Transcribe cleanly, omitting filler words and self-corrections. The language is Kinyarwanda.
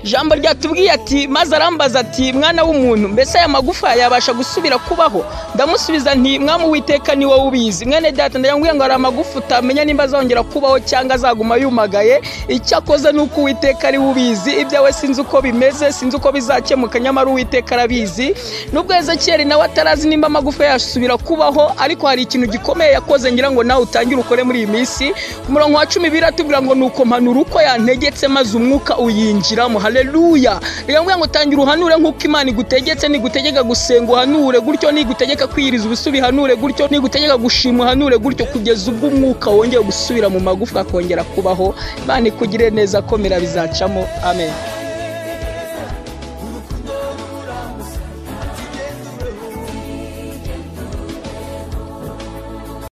Jambo ryatubwiye ati maze arambaza ati mwana w'umuntu mbese aya magufa yabasha gusubira kubaho? Ndamusubiza nti mwami Uwiteka ni wowe ubizi. Mwene data ndayambwiye ngo ari amagufa utamenya nimba azongera kubaho cyangwa azaguma yumagaye. Icyakoze nuko Uwiteka ari ubizi, ibyawe sinzi uko bimeze, sinzi uko bizakemuka, nyamara Uwiteka arabizi. Nubwo Ezekiel nawe atarazi nimba amagufa yasubira kubaho, ariko hari ikintu gikomeye yakoze ngira ngo nawe utangire ukore muri iyi minsi. Ku murongo wa 10 biratubwira ngo nuko mpanura uko yantegetse maze umwuka uyinjiramo. Haleluya. Ndayambwiye ngo tangira uhanure nkuko Imana igutegetse, nigutegeka gusenga uhanure gutyo, nigutegeka kwiriza ubusubi hanure gutyo, nigutegeka gushima hanure gutyo, kugeza ubwo umwuka wongeye gusubira mu magufa akongera kubaho. Imana ikugire neza, komera bizacamo. Amen.